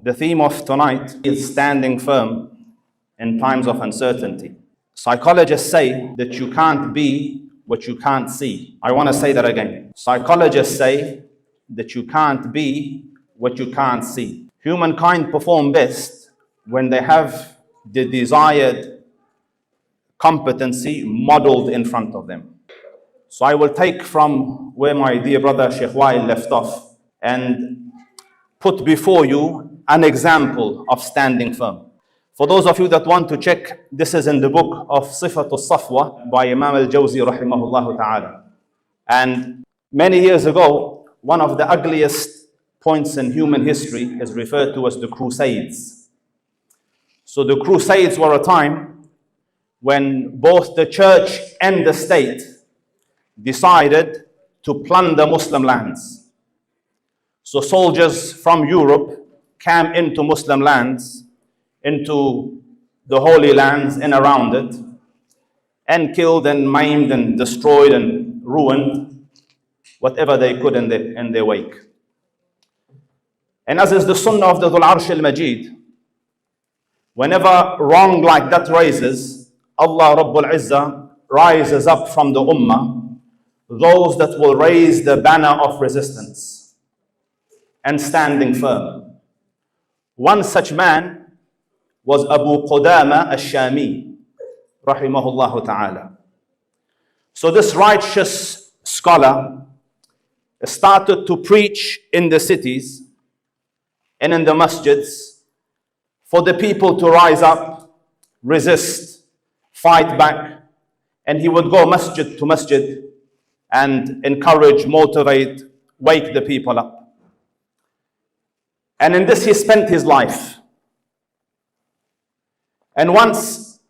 The theme of tonight is standing firm in times of uncertainty. Psychologists say that you can't be what you can't see. I want to say that again. Psychologists say that you can't be what you can't see. Humankind perform best when they have the desired competency modeled in front of them. So I will take from where my dear brother Sheikh Wael left off and put before you an example of standing firm. For those of you that want to check, this is in the book of Sifatul Safwa by Imam al-Jawzi rahimahullah ta'ala. And many years ago, one of the ugliest points in human history is referred to as the Crusades. So the Crusades were a time when both the church and the state decided to plunder Muslim lands. So soldiers from Europe came into Muslim lands, into the Holy Lands and around it, and killed and maimed and destroyed and ruined whatever they could in their wake. And as is the sunnah of the Dhul Arsh al-Majid, whenever wrong like that rises, Allah Rabbul Izzah rises up from the ummah those that will raise the banner of resistance and standing firm. One such man was Abu Qudama al-Shami, rahimahullah ta'ala. So this righteous scholar started to preach in the cities and in the masjids for the people to rise up, resist, fight back. And he would go masjid to masjid and encourage, motivate, wake the people up. And in this he spent his life. And once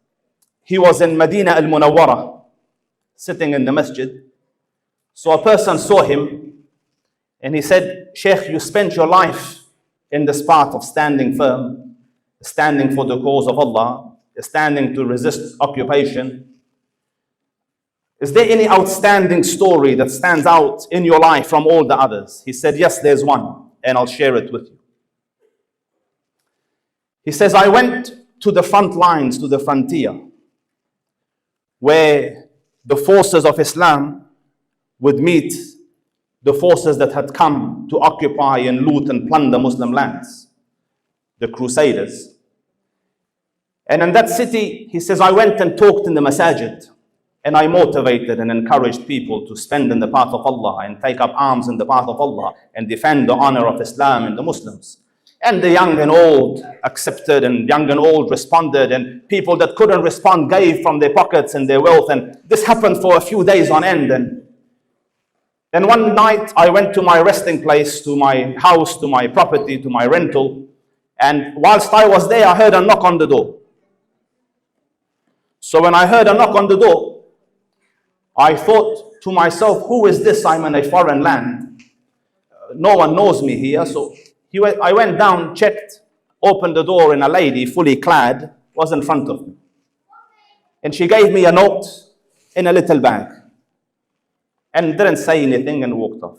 he was in Medina al-Munawwara, sitting in the masjid. So a person saw him and he said, Sheikh, you spent your life in this path of standing firm, standing for the cause of Allah, standing to resist occupation. Is there any outstanding story that stands out in your life from all the others? He said, yes, there's one, and I'll share it with you. He says, I went to the front lines, to the frontier, where the forces of Islam would meet the forces that had come to occupy and loot and plunder Muslim lands, the Crusaders. And in that city, he says, I went and talked in the masajid, and I motivated and encouraged people to spend in the path of Allah and take up arms in the path of Allah and defend the honor of Islam and the Muslims. And the young and old accepted, and young and old responded, and people that couldn't respond gave from their pockets and their wealth. And this happened for a few days on end. And then one night I went to my resting place, to my house, to my property, to my rental. And whilst I was there, I heard a knock on the door. So when I heard a knock on the door, I thought to myself, who is this? I'm in a foreign land. No one knows me here. So I went down, checked, opened the door, and a lady, fully clad, was in front of me. And she gave me a note in a little bag and didn't say anything and walked off.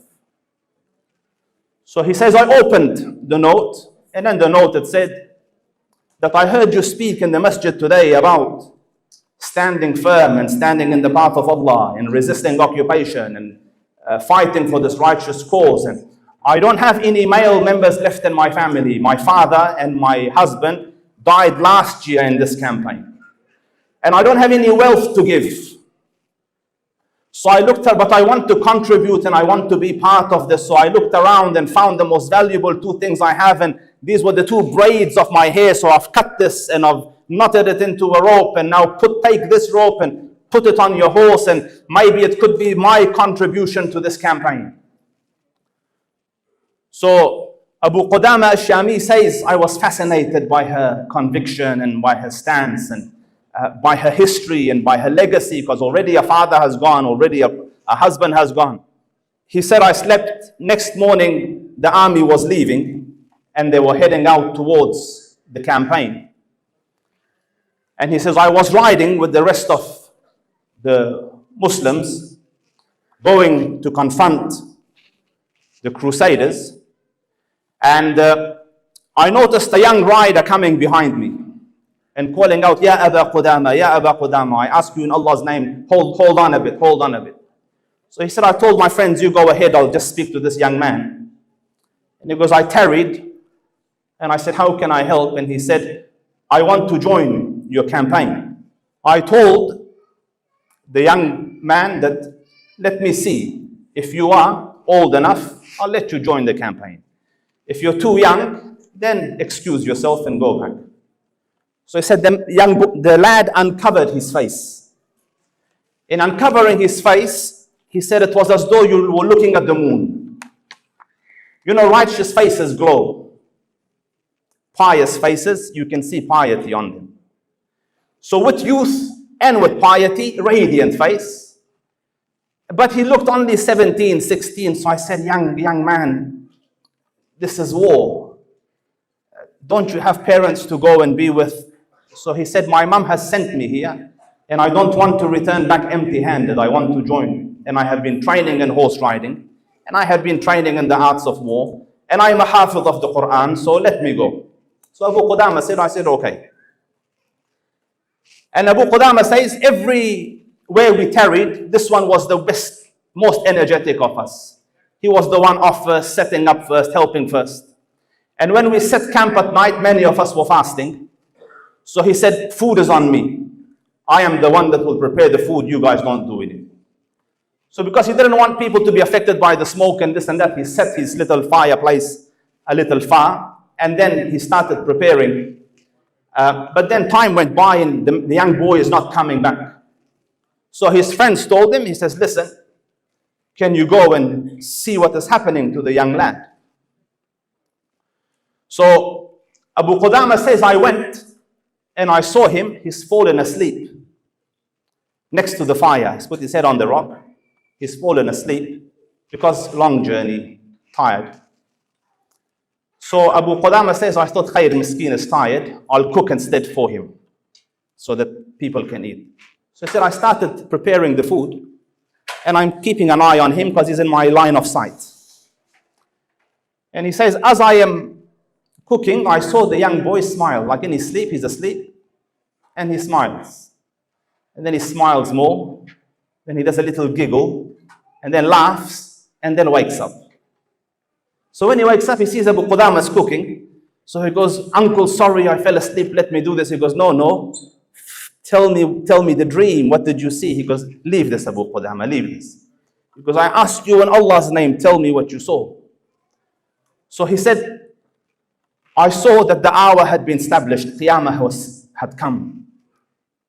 So he says, I opened the note, and in the note it said that I heard you speak in the masjid today about standing firm and standing in the path of Allah and resisting occupation and fighting for this righteous cause. And I don't have any male members left in my family. My father and my husband died last year in this campaign. And I don't have any wealth to give. So I looked at, but I want to contribute and I want to be part of this. So I looked around and found the most valuable two things I have. And these were the two braids of my hair. So I've cut this and I've knotted it into a rope. And now take this rope and put it on your horse. And maybe it could be my contribution to this campaign. So Abu Qudama al-Shami says, I was fascinated by her conviction and by her stance and by her history and by her legacy, because already a father has gone, already a husband has gone. He said, I slept. Next morning, the army was leaving and they were heading out towards the campaign. And he says, I was riding with the rest of the Muslims going to confront the Crusaders. And I noticed a young rider coming behind me and calling out, Ya Aba Qudama, Ya Aba Qudama. I ask you in Allah's name, hold on a bit, hold on a bit. So he said, I told my friends, you go ahead, I'll just speak to this young man. And he goes, I tarried, and I said, how can I help? And he said, I want to join your campaign. I told the young man that, let me see, if you are old enough, I'll let you join the campaign. If you're too young, then excuse yourself and go back. So he said, the lad uncovered his face. In uncovering his face, he said it was as though you were looking at the moon. You know, righteous faces glow. Pious faces, you can see piety on them. So with youth and with piety, radiant face. But he looked only 17, 16. So I said, young man, this is war. Don't you have parents to go and be with? So he said, my mom has sent me here, and I don't want to return back empty-handed. I want to join. And I have been training in horse riding, and I have been training in the arts of war, and I'm a hafiz of the Quran, so let me go. So Abu Qudama said, I said, okay. And Abu Qudama says, everywhere we tarried, this one was the best, most energetic of us. He was the one off first, setting up first, helping first. And when we set camp at night, many of us were fasting. So he said, food is on me. I am the one that will prepare the food, you guys don't do it. So because he didn't want people to be affected by the smoke and this and that, he set his little fireplace a little far, and then he started preparing. But then time went by and the young boy is not coming back. So his friends told him, he says, listen, can you go and see what is happening to the young lad? So Abu Qudama says, I went and I saw him, he's fallen asleep next to the fire. He's put his head on the rock. He's fallen asleep because long journey, tired. So Abu Qudama says, I thought Khair Miskeen is tired. I'll cook instead for him so that people can eat. So he said, I started preparing the food and I'm keeping an eye on him because he's in my line of sight. And he says, as I am cooking, I saw the young boy smile. Like in his sleep, he's asleep and he smiles. And then he smiles more. Then he does a little giggle and then laughs and then wakes up. So when he wakes up, he sees Abu Qudama's cooking. So he goes, Uncle, sorry, I fell asleep. Let me do this. He goes, no. Tell me the dream. What did you see? He goes, leave this, Abu Qudama, leave this. Because I asked you in Allah's name, tell me what you saw. So he said, I saw that the hour had been established. Qiyamah had come.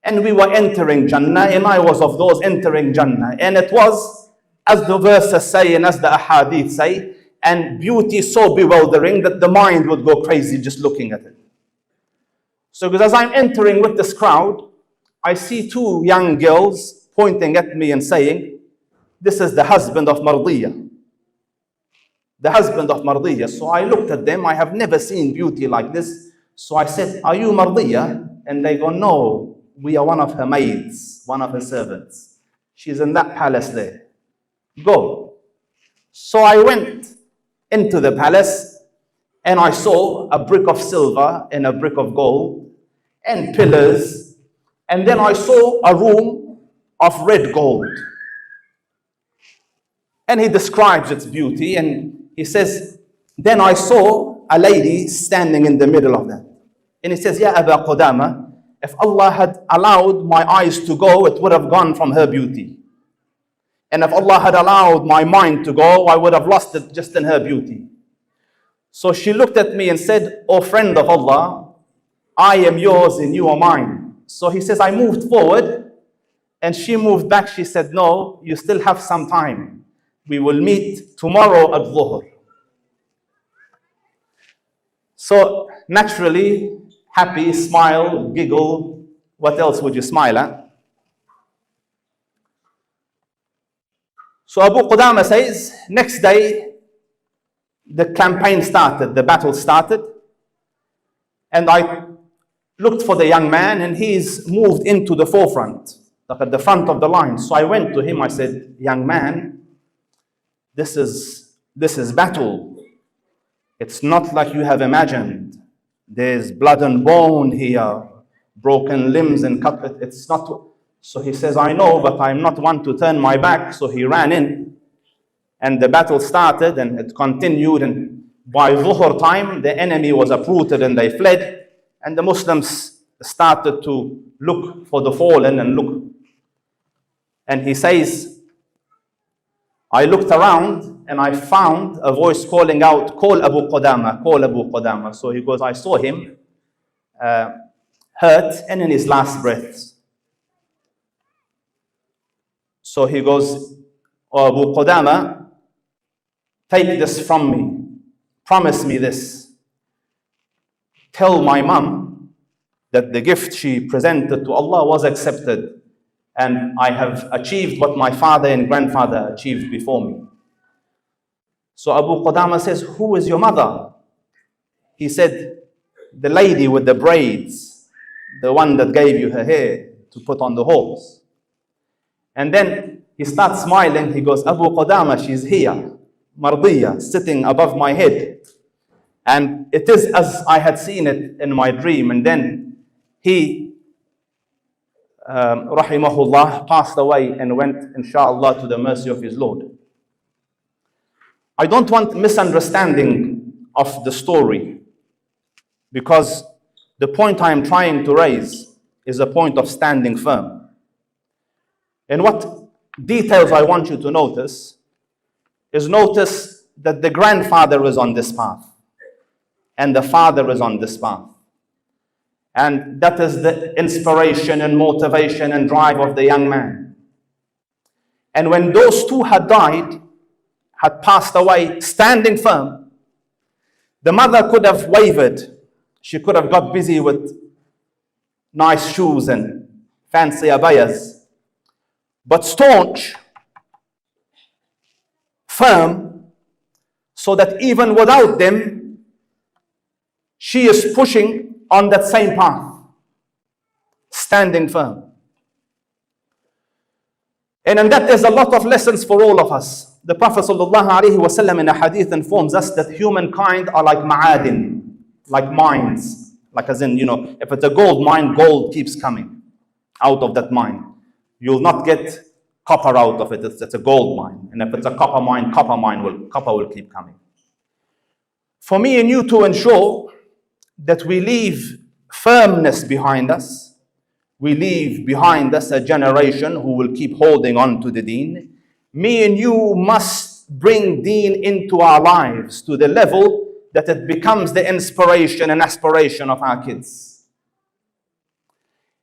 And we were entering Jannah, and I was of those entering Jannah. And it was, as the verses say and as the ahadith say, and beauty so bewildering that the mind would go crazy just looking at it. So because as I'm entering with this crowd, I see two young girls pointing at me and saying, this is the husband of Mardiyah. The husband of Mardiyah. So I looked at them. I have never seen beauty like this. So I said, are you Mardiyah? And they go, no, we are one of her maids, one of her servants. She's in that palace there. Go. So I went into the palace and I saw a brick of silver and a brick of gold and pillars. And then I saw a room of red gold. And he describes its beauty and he says, then I saw a lady standing in the middle of that. And he says, Ya Aba Qudama, if Allah had allowed my eyes to go, it would have gone from her beauty. And if Allah had allowed my mind to go, I would have lost it just in her beauty. So she looked at me and said, O friend of Allah, I am yours and you are mine. So he says, I moved forward and she moved back. She said, no, you still have some time. We will meet tomorrow at Dhuhr. So naturally, happy, smile, giggle. What else would you smile at? So Abu Qudama says, next day, the campaign started, the battle started. And I looked for the young man and he's moved into the forefront, like at the front of the line. So I went to him, I said, young man, this is battle. It's not like you have imagined. There's blood and bone here, broken limbs and cut. It's not. So he says, I know, but I'm not one to turn my back. So he ran in, and the battle started, and it continued. And by Dhuhr time, the enemy was uprooted and they fled. And the Muslims started to look for the fallen and look. And he says, I looked around and I found a voice calling out, call Abu Qudama, call Abu Qudama. So he goes, I saw him hurt and in his last breaths. So he goes, oh, Abu Qudama, take this from me. Promise me this. Tell my mum that the gift she presented to Allah was accepted, and I have achieved what my father and grandfather achieved before me. So Abu Qudama says, who is your mother? He said, the lady with the braids, the one that gave you her hair to put on the horse. And then he starts smiling. He goes, Abu Qudama, she's here, Mardiya, sitting above my head. And it is as I had seen it in my dream. And then he, rahimahullah, passed away and went, inshallah, to the mercy of his Lord. I don't want misunderstanding of the story, because the point I am trying to raise is a point of standing firm. And what details I want you to notice is, notice that the grandfather is on this path and the father is on this path. And that is the inspiration and motivation and drive of the young man. And when those two had died, had passed away, standing firm, the mother could have wavered. She could have got busy with nice shoes and fancy abayas. But staunch, firm, so that even without them, she is pushing on that same path, standing firm. And in that there's a lot of lessons for all of us. The Prophet ﷺ in a hadith informs us that humankind are like ma'adin, like mines. Like as in, if it's a gold mine, gold keeps coming out of that mine. You'll not get copper out of it. It's a gold mine. And if it's a copper mine, copper will keep coming. For me and you to ensure that we leave firmness behind us, we leave behind us a generation who will keep holding on to the Deen. Me and you must bring Deen into our lives to the level that it becomes the inspiration and aspiration of our kids.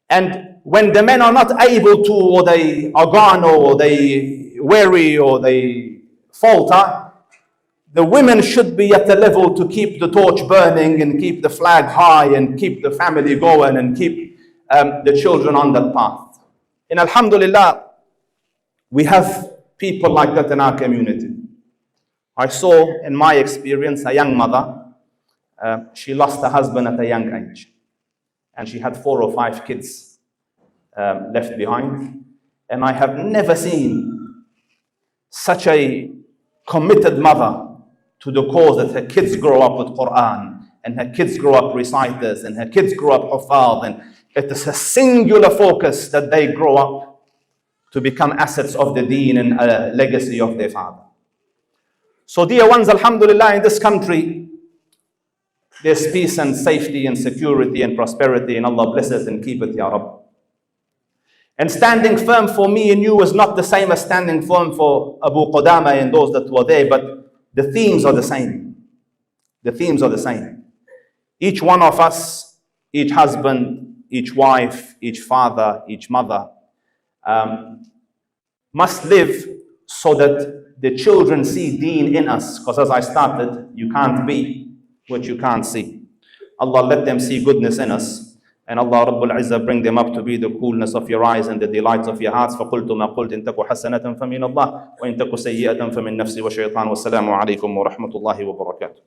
And when the men are not able to, or they are gone, or they weary, or they falter, the women should be at the level to keep the torch burning and keep the flag high and keep the family going and keep the children on that path. And alhamdulillah, we have people like that in our community. I saw in my experience a young mother, she lost her husband at a young age. And she had 4 or 5 kids left behind. And I have never seen such a committed mother to the cause that her kids grow up with Quran, and her kids grow up reciters, and her kids grow up huffaz, and it is a singular focus that they grow up to become assets of the Deen and a legacy of their father. So dear ones, alhamdulillah, in this country, there's peace and safety and security and prosperity, and Allah bless us and keep it, Ya Rabb. And standing firm for me and you is not the same as standing firm for Abu Qudama and those that were there, but the themes are the same. The themes are the same. Each one of us, each husband, each wife, each father, each mother, must live so that the children see Deen in us. Because as I started, you can't be what you can't see. Allah, let them see goodness in us. And Allah Rabbul Izzah, bring them up to be the coolness of your eyes and the delights of your hearts. فَقُلْتُ مَا قُلْتُ إِن تَكُ حَسَنَةً فَمِنَ اللَّهِ وَإِن تَكُ سَيِّئَةً فَمِن نَفْسِي وَشَيْطَانٍ وَالسَّلَامُ عَلَيْكُمْ وَرَحْمَةُ اللَّهِ وَبَرَكَاتُهُ.